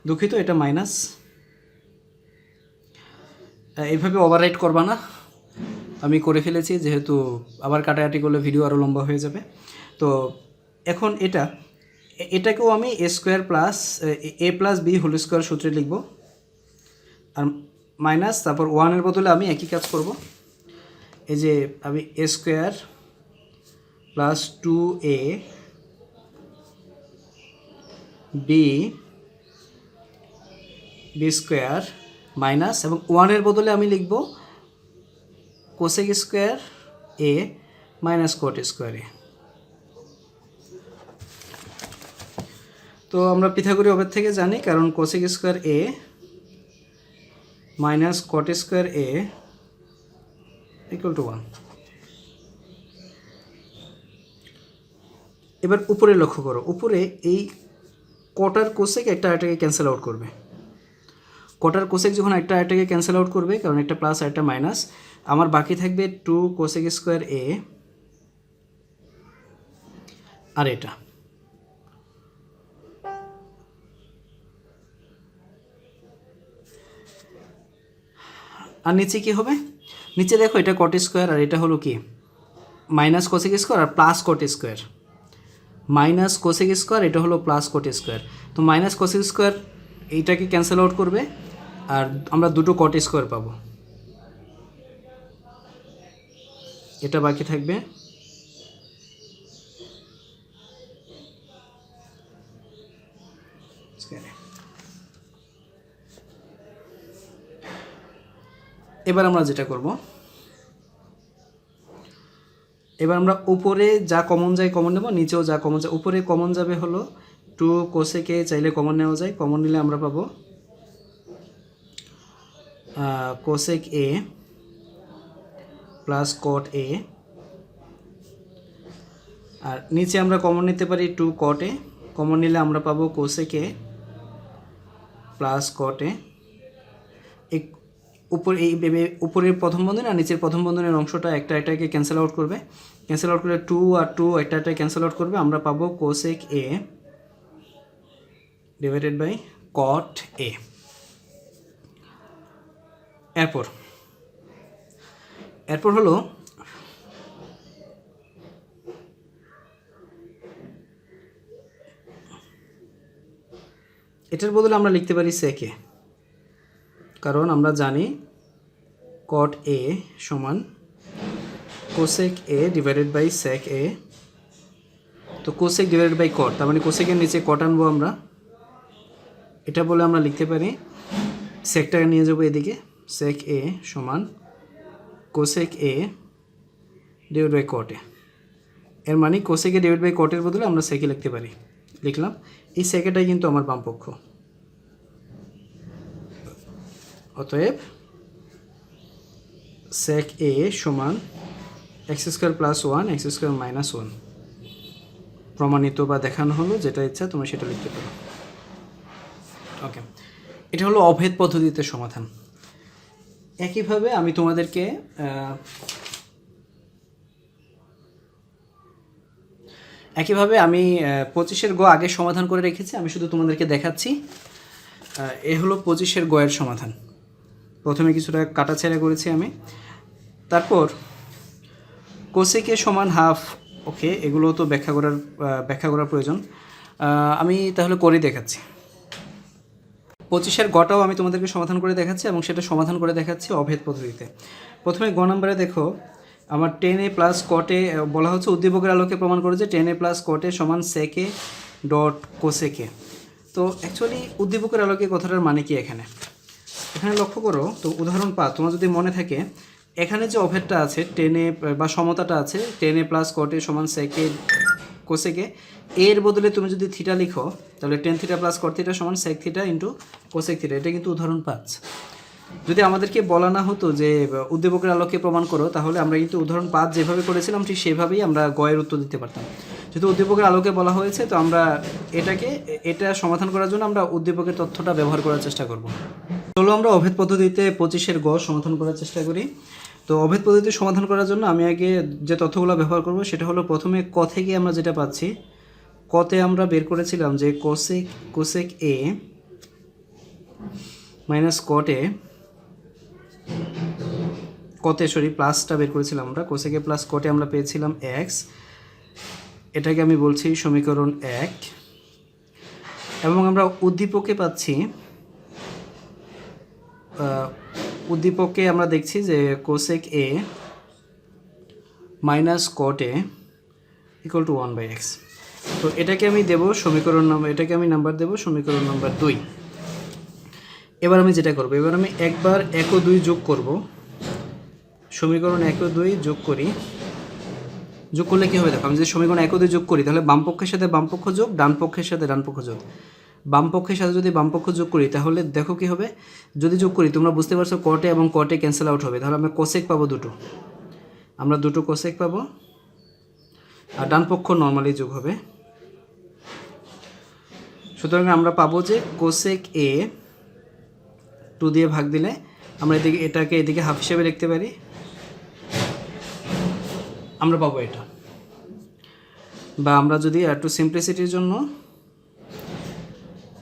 [SPEAKER 1] দুঃখিত এটা মাইনাস, এইভাবে ওভাররাইট করবা না, আমি করে ফেলেছি, যেহেতু আবার কাটাকাটি করলে ভিডিও আরও লম্বা হয়ে যাবে। তো এখন এটাকেও আমি a square plus A plus B whole square সূত্রে লিখব, আর মাইনাস তারপর 1-এর বদলে আমি একই কাজ করব, এই যে আমি a square plus 2a b b square minus, এবং ওয়ানের বদলে আমি লিখব cosec square A minus cot square A. তো আমরা পিথাগোরীয় অভেদ থেকে জানি, কারণ cosec square A minus cot square A equal to 1। এবার উপরে লক্ষ্য করো, উপরে এই কটার কোসেক একটা আরেকটাকে ক্যান্সেল আউট করবে। কটার কোসেক যখন একটা আরেকটাকে ক্যান্সেল আউট করবে, কারণ একটা প্লাস আর একটা মাইনাস, আমার বাকি থাকবে 2 কোসেক স্কোয়ার এ আর এটা। আর নিচে কি হবে? নিচে দেখো, এটা কট স্কোয়ার আর এটা হলো কি মাইনাস কোসেক স্কোয়ার আর plus cot square. Minus cosec square, এটা হলো প্লাস কট স্কোয়ার। তো মাইনাস কোসেক স্কোয়ার এইটাকে ক্যান্সেল আউট করবে আর আমরা দুটো কট স্কোয়ার পাবো। এটা বাকি থাকবে এবার আমরা যেটা করব, এবার আমরা উপরে যা কমন যায় কমন নেব, নিচেও যা কমন যায়। উপরে কমন যাবে হলো 2 কোসেকে, চাইলে কমন নেওয়া যায়। কমন নিলে আমরা পাবো কোসেক এ প্লাস কট এ, আর নিচে আমরা কমন নিতে পারি 2 কট এ। কমন নিলে আমরা পাবো কোসেক এ প্লাস কট এ। উপরের প্রথম বন্ধনী আর নিচের প্রথম বন্ধনের অংশটা একটা একটাকে ক্যান্সেল আউট করবে। ক্যান্সেল আউট করে 2 আর 2 একটা একটা ক্যান্সেল আউট করবে, আমরা পাবো cosec A divided by cot A. এরপর হলো এটার বদলে আমরা লিখতে পারি সেক এ, কারণ আমরা জানি কট এ সমান cosec A divided by sec A. তো কোসেক ডিভাইডেড বাই কট, তার মানে কোসেকের নিচে কট আনবো আমরা। এটা বলে আমরা লিখতে পারি, সেকটাকে নিয়ে যাবো এদিকে, সেক এ সমান cosec A divide by cot A. এর মানে কোসেক এ ডিভাইড বাই কটের বদলে আমরা সেকে লিখতে পারি। লিখলাম, এই সেকেটাই কিন্তু আমার বামপক্ষ। অতএব সেক এ সমান x square plus 1 x square minus 1 প্রমাণিত বা দেখানো হলো। যেটা ইচ্ছা তোমরা সেটা লিখতে পারো। ওকে, এটা হলো অভেদ পদ্ধতিতে সমাধান। একইভাবে আমি তোমাদেরকে একইভাবে আমি 25-এর গ আগে সমাধান করে রেখেছি, আমি শুধু তোমাদেরকে দেখাচ্ছি। এ হলো 25-এর গ এর সমাধান। প্রথমে কিছুটা কাটাছেড়া করেছি আমি। তারপর কোসেকে সমান হাফ, ওকে, এগুলো তো ব্যাখ্যা করার প্রয়োজন। আমি তাহলে করে দেখাচ্ছি। 25-এর গটাও আমি তোমাদেরকে সমাধান করে দেখাচ্ছি, এবং সেটা সমাধান করে দেখাচ্ছি অভেদ পদ্ধতিতে। প্রথমে গ নম্বরে দেখো, আমার 10a প্লাস কটে বলা হচ্ছে উদ্দীপকের আলোকে প্রমাণ করে যে 10a প্লাস কটে সমান সেকে ডট কোসেকে। তো অ্যাকচুয়ালি উদ্দীপকের আলোকে কথাটার মানে কি এখানে লক্ষ্য করো। তো উদাহরণ তোমার যদি মনে থাকে, এখানে যে অভেদটা আছে 10a বা সমতাটা আছে 10a প্লাস কটে সমান সেকে কোসেকে, এর বদলে তুমি যদি থিটা লিখো, তাহলে 10 থিটা প্লাস কট থিটা সমান sec theta into cosec theta. এটা কিন্তু উদাহরণ 5। যদি আমাদেরকে বলা না হতো যে উদ্দীপকের আলোকে প্রমাণ করো, তাহলে আমরা কিন্তু উদাহরণ 5 যেভাবে করেছিলাম ঠিক সেভাবেই আমরা গয়ের উত্তর দিতে পারতাম। যেহেতু উদ্দীপকের আলোকে বলা হয়েছে, তো আমরা এটা সমাধান করার জন্য আমরা উদ্দীপকের তথ্যটা ব্যবহার করার চেষ্টা করব। চলো আমরা অভেদ পদ্ধতিতে 25-এর গ সমাধান করার চেষ্টা করি। তো অভেদ পদ্ধতি সমাধান করার জন্য আমি আগে যে তথ্যগুলো ব্যবহার করব সেটা হলো, প্রথমে ক থেকে আমরা যেটা পাচ্ছি, কতে আমরা বের করেছিলাম যে কোসেক এ মাইনাস কতে প্লাসটা বের করেছিলাম আমরা। কোসেকে প্লাস কটে আমরা পেয়েছিলাম এক্স, এটাকে আমি বলছি সমীকরণ 1। এবং আমরা উদ্দীপকে পাচ্ছি, উদ্দীপকে আমরা দেখছি যে cosec A minus caught A equal to 1/x। তো এটাকে আমি দেব সমীকরণ নম্বর, এটাকে আমি নাম্বার দেব সমীকরণ নম্বর 2। এবার আমি যেটা করব, এবার আমি একবার 1 ও 2 যোগ করব, সমীকরণ 1 ও 2 যোগ করি। যোগ করলে কী হবে দেখো, আমি যদি সমীকরণ 1 ও 2 যোগ করি তাহলে বাম পক্ষের সাথে বাম পক্ষ যোগ, ডান পক্ষের সাথে ডান পক্ষ যোগ। বাম পক্ষের সাথে যদি বাম পক্ষ যোগ করি তাহলে দেখো কী হবে, যদি যোগ করি তোমরা বুঝতে পারছো কটে এবং কটে ক্যান্সেল আউট হবে, তাহলে আমরা কোসেক পাবো দুটো, আমরা দুটো কোসেক পাবো, আর ডান পক্ষ নর্মালি যোগ হবে। সুতরাং আমরা পাবো যে কোসেক এ 2 দিয়ে ভাগ দিলে আমরা এদিকে এটাকে এদিকে হাফ হিসেবে লিখতে পারি, আমরা পাবো এটা। বা আমরা যদি একটু সিম্পলিসিটির জন্য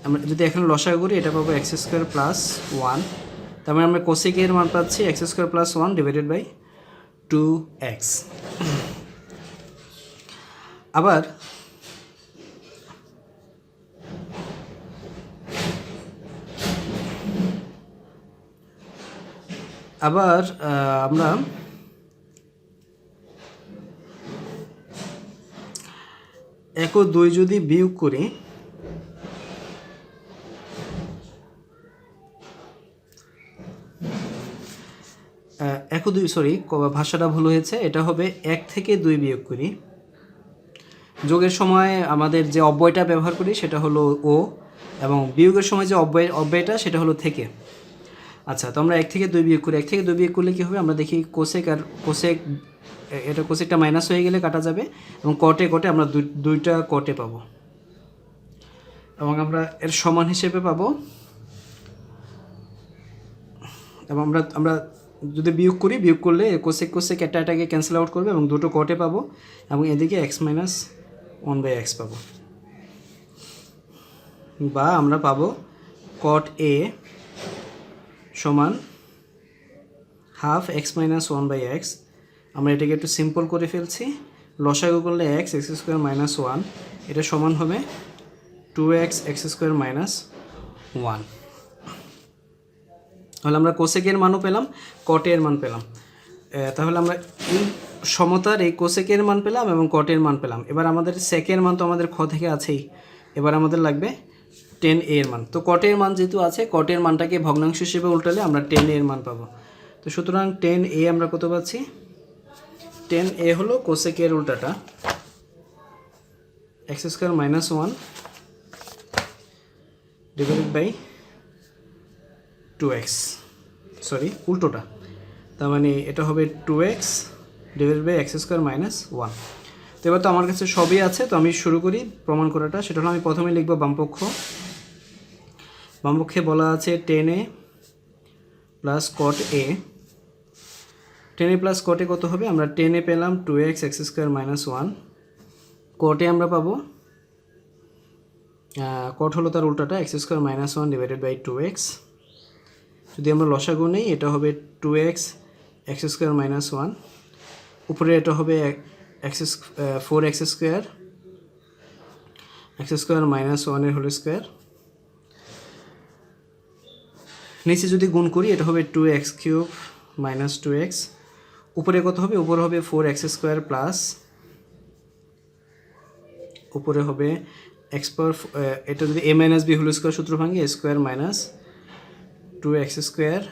[SPEAKER 1] আমরা যদি এখানে লসাগু করি, এটা পাবো x² + 1, তার মানে আমরা কোসেক এর মান পাচ্ছি x² + 1 ডিভাইডেড বাই 2x। আবার আমরা 1 ও 2 যদি বিয়োগ করি, 1 ও 2 সরি ভাষাটা ভুল হয়েছে, এটা হবে 1 থেকে 2 বিয়োগ করি। যোগের সময় আমাদের যে অব্যয়টা ব্যবহার করি সেটা হলো ও, এবং বিয়োগের সময় যে অব্যয়টা সেটা হলো থেকে। আচ্ছা, তো আমরা 1 থেকে 2 বিয়োগ করি, 1 থেকে 2 বিয়োগ করলে কী হবে, আমরা দেখি কোসেক আর কোসেক, এটা কোসেকটা মাইনাস হয়ে গেলে কাটা যাবে, এবং কটে কটে আমরা দুইটা কটে পাবো, এবং আমরা এর সমান হিসেবে পাবো, এবং আমরা যদি বিয়োগ করি, বিয়োগ করলে কোসেক কোসেক এটাকে ক্যান্সেল আউট করবে এবং দুটো কটে পাবো, এবং এদিকে x - 1/x পাবো। বা আমরা পাবো cot a সমান হাফ x - 1/x। আমরা এটাকে একটু সিম্পল করে ফেলছি, লসাগু করলে x x² - 1, এটা সমান হবে 2x x² - 1। তাহলে আমরা কোসেকের মানও পেলাম, কটের মান পেলাম। তাহলে আমরা এই সমতার এই কোসেকের মান পেলাম এবং কটের মান পেলাম। এবার আমাদের সেকের মান তো আমাদের খ থেকে আছেই, এবার আমাদের লাগবে 10a এর মান। তো কটের মান যেহেতু আছে, কটের মানটাকে ভগ্নাংশ হিসেবে উল্টালে আমরা 10a এর মান পাবো। তো সুতরাং 10a আমরা কত পাচ্ছি, 10a হলো কোসেকের উল্টাটা, x² - 1 divided by 2x, sorry উল্টোটা, তার মানে এটা হবে 2x ডিভাইডেড বাই x² - 1। তো এবার তো আমার কাছে সবই আছে, তো আমি শুরু করি প্রমাণ করাটা। সেটা হলো আমি প্রথমে লিখব বামপক্ষ, বামপক্ষে বলা আছে 10a plus cot a। 10a plus cot a কত হবে, আমরা 10a পেলাম 2x x² - 1, cot a আমরা পাবো, cot হলো তার উল্টাটা x² - 1 ডিভাইডেড বাই 2x। যদি আমরা লসাগু নেই, এটা হবে 2x x² - 1, উপরে এটা হবে 4x² x² - 1 এর হোল স্কোয়ার। নিচে যদি গুণ করি এটা হবে 2x³ - 2x, উপরে কত হবে, উপরে হবে 4x² প্লাস, উপরে হবে x পাওয়ার, এটা যদি a - b হোল স্কোয়ার সূত্র ভাঙি, a² - 2x²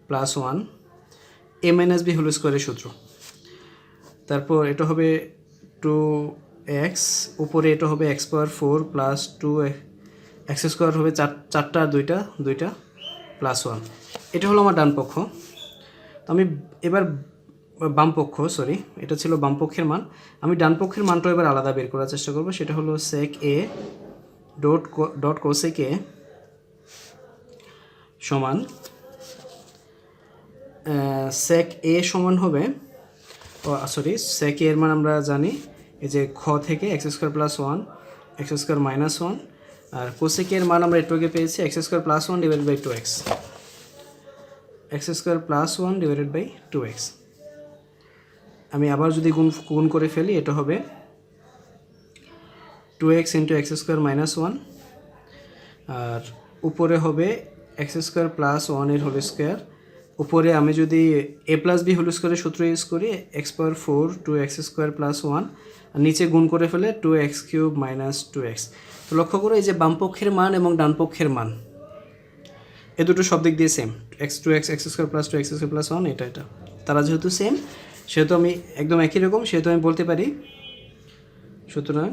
[SPEAKER 1] plus 1 a - b whole স্কোয়ারের সূত্র। তারপর এটা হবে 2x, উপরে এটা হবে x পাওয়ার 4 প্লাস 2x² হবে 4টা 2টা প্লাস 1। এটা হলো আমার ডান পক্ষ। তো আমি এবার বাম পক্ষ, সরি এটা ছিল বাম পক্ষের মান, আমি ডান পক্ষের মানটা এবার আলাদা বের করার চেষ্টা করব। সেটা হলো sec a dot cosec a সমান sec a সমান হবে, সরি sec a এর মান আমরা জানি এই যে খ থেকে x² + 1 x² - 1, আর cosec এর মান আমরা একটু আগে পেয়েছি x² + 1 divided by 2x, x² + 1 divided by 2x। আমি আবার যদি গুণ করে ফেলি, এটা হবে 2x × x² - 1, আর উপরে হবে x² + 1 এর হোল স্কোয়ার, উপরে আমি যদি a প্লাস বি হোল স্কোয়ারের সূত্র ইউজ করি এক্স পাওয়ার 4 2x স্কোয়ার প্লাস 1, আর নিচে গুণ করে ফেলে 2x কিউব মাইনাস 2x। তো লক্ষ্য করো এই যে বাম পক্ষের মান এবং ডান পক্ষের মান এ দুটো সব দিক দিয়ে same, x square plus 2x square plus 1, এটা তারা যেহেতু সেম সেহেতু আমি একদম একই রকম, সেহেতু আমি বলতে পারি সুতরাং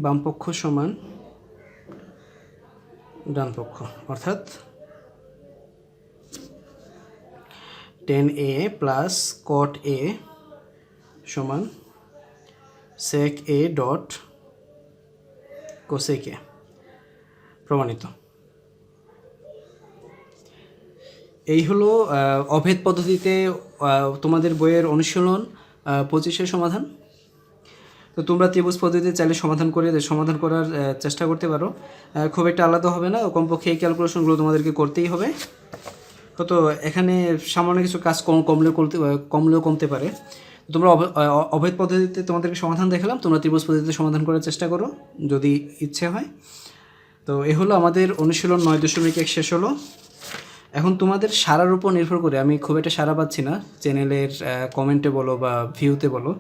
[SPEAKER 1] বাম পক্ষ সমান ডান পক্ষ, অর্থাৎ tan a plus cot a সমান sec a dot cosec a, প্রমাণিত। এই হলো অভেদ পদ্ধতিতে তোমাদের বইয়ের অনুশীলন 25-এর সমাধান। তো তোমরা ত্রিভুজ পদ্ধতিতে চাইলে সমাধান করার চেষ্টা করতে পারো, খুব একটা আলাদা হবে না, কমপক্ষে এই ক্যালকুলেশনগুলো তোমাদেরকে করতেই হবে। তো এখানে সামান্য কিছু কাজ কমলেও কমতে পারে। তোমরা অভেদ পদ্ধতিতে তোমাদেরকে সমাধান দেখালাম, তোমরা ত্রিভুজ পদ্ধতিতে সমাধান করার চেষ্টা করো যদি ইচ্ছে হয়। তো এ হলো আমাদের অনুশীলন 9.1 শেষ হলো। এখন তোমাদের সারার উপর নির্ভর করে, আমি খুব একটা সারা পাচ্ছি না চ্যানেলের কমেন্টে বলো বা ভিউতে বলো,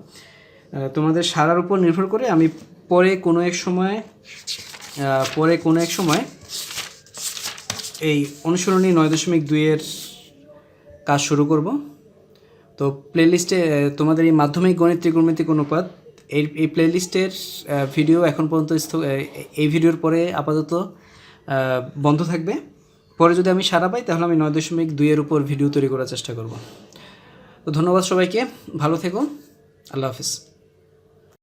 [SPEAKER 1] তোমাদের সারার উপর নির্ভর করে আমি পরে কোনো এক সময় এই অনুশীলনী 9.2-এর কাজ শুরু করব। তো প্লেলিস্টে তোমাদের এই মাধ্যমিক গণিত ত্রিকোণমিতিক অনুপাত এই প্লেলিস্টের ভিডিও এখন পর্যন্ত এই ভিডিওর পরে আপাতত বন্ধ থাকবে। পরে যদি আমি সারা পাই তাহলে আমি 9.2-এর উপর ভিডিও তৈরি করার চেষ্টা করব। তো ধন্যবাদ সবাইকে, ভালো থেকো, আল্লাহ হাফিজ।